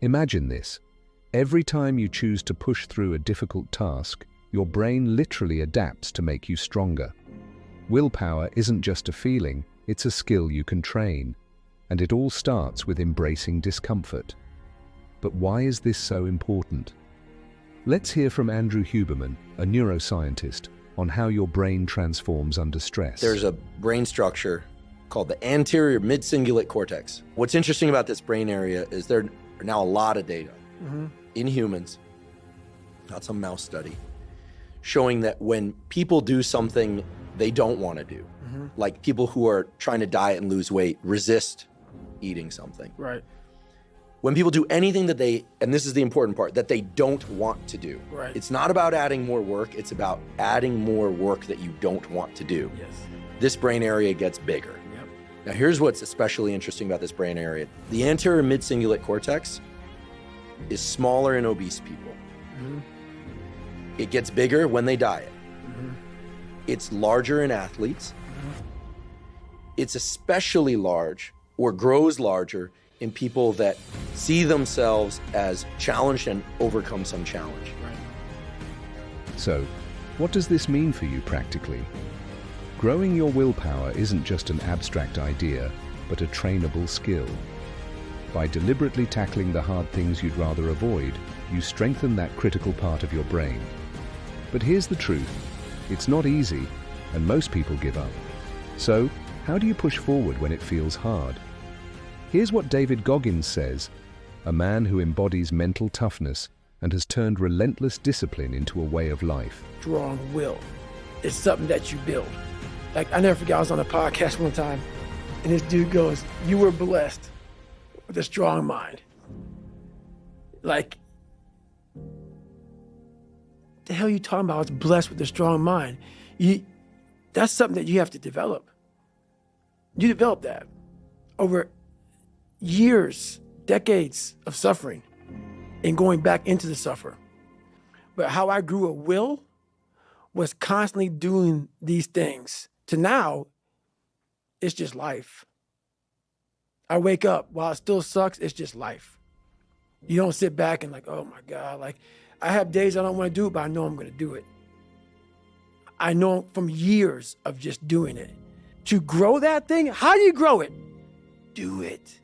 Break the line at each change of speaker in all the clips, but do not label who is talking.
Imagine this. Every time you choose to push through a difficult task, your brain literally adapts to make you stronger. Willpower isn't just a feeling, it's a skill you can train. And it all starts with embracing discomfort. But why is this so important? Let's hear from Andrew Huberman, a neuroscientist, on how your brain transforms under stress.
There's a brain structure called the anterior mid-cingulate cortex. What's interesting about this brain area is there are now a lot of data in humans, not some mouse study, showing that when people do something they don't want to do, like people who are trying to diet and lose weight, resist eating something.
Right.
When people do anything that they, and this is the important part, that they don't want to do.
Right.
It's not about adding more work, it's about adding more work that you don't want to do.
Yes.
This brain area gets bigger.
Yep.
Now here's what's especially interesting about this brain area. The anterior mid-cingulate cortex is smaller in obese people. It gets bigger when they diet. It's larger in athletes. It's especially large or grows larger in people that see themselves as challenged and overcome some challenge.
Right.
So, what does this mean for you practically? Growing your willpower isn't just an abstract idea, but a trainable skill. By deliberately tackling the hard things you'd rather avoid, you strengthen that critical part of your brain. But here's the truth. It's not easy, and most people give up. So, how do you push forward when it feels hard? Here's what David Goggins says, a man who embodies mental toughness and has turned relentless discipline into a way of life.
Strong will. It's something that you build. Like, I never forget, I was on a podcast one time, and this dude goes, "You were blessed with a strong mind." Like, the hell are you talking about? I was blessed with a strong mind. That's something that you have to develop. You develop that over years, decades of suffering and going back into the suffer. But how I grew a will was constantly doing these things. To now, it's just life. I wake up, while it still sucks, it's just life. You don't sit back and like, oh my God, like I have days I don't want to do it, but I know I'm going to do it. I know from years of just doing it. To grow that thing, how do you grow it? Do it,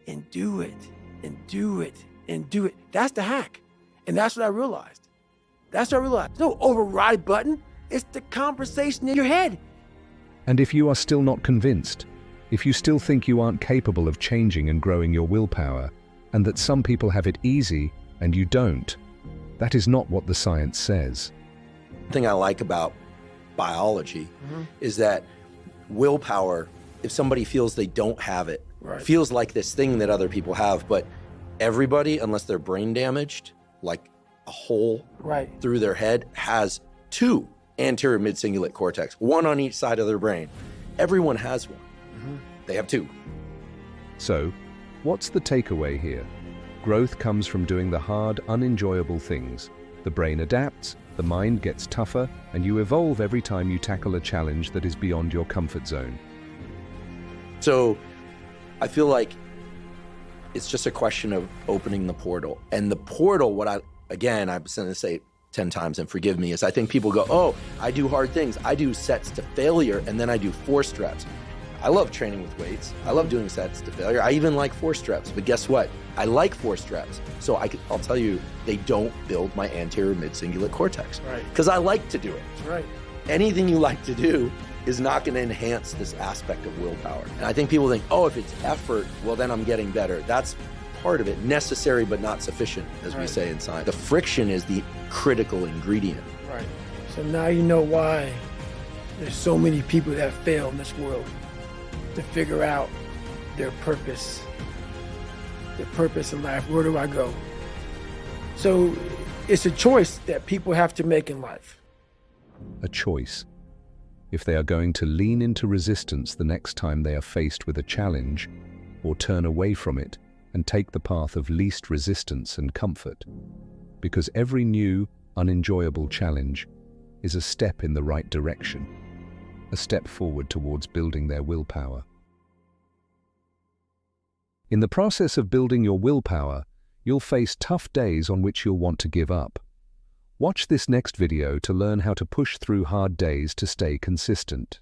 and do it, and do it, and do it. That's the hack. And that's what I realized. That's what I realized. No override button. It's the conversation in your head.
And if you are still not convinced, if you still think you aren't capable of changing and growing your willpower, and that some people have it easy and you don't, that is not what the science says.
The thing I like about biology is that willpower, if somebody feels they don't have it, feels like this thing that other people have, but everybody, unless they're brain damaged, like a hole through their head, has two anterior mid-cingulate cortex, one on each side of their brain. Everyone has one. They have two.
So, what's the takeaway here? Growth comes from doing the hard, unenjoyable things. The brain adapts, the mind gets tougher, and you evolve every time you tackle a challenge that is beyond your comfort zone.
So I feel like it's just a question of opening the portal. And the portal, I'm going to say it 10 times and forgive me, is I think people go, oh, I do hard things. I do sets to failure, and then I do forced reps. I love training with weights. I love doing sets to failure. I even like forced reps, but guess what? I like forced reps. So I'll tell you, they don't build my anterior mid-cingulate cortex.
Right.
Because I like to do it.
Right.
Anything you like to do is not going to enhance this aspect of willpower. And I think people think, oh, if it's effort, well, then I'm getting better. That's part of it, necessary but not sufficient, as we say in science. The friction is the critical ingredient.
Right. So now you know why there's so many people that fail in this world to figure out their purpose in life. Where do I go? So it's a choice that people have to make in life.
A choice. If they are going to lean into resistance the next time they are faced with a challenge, or turn away from it and take the path of least resistance and comfort. Because every new, unenjoyable challenge is a step in the right direction, a step forward towards building their willpower. In the process of building your willpower, you'll face tough days on which you'll want to give up. Watch this next video to learn how to push through hard days to stay consistent.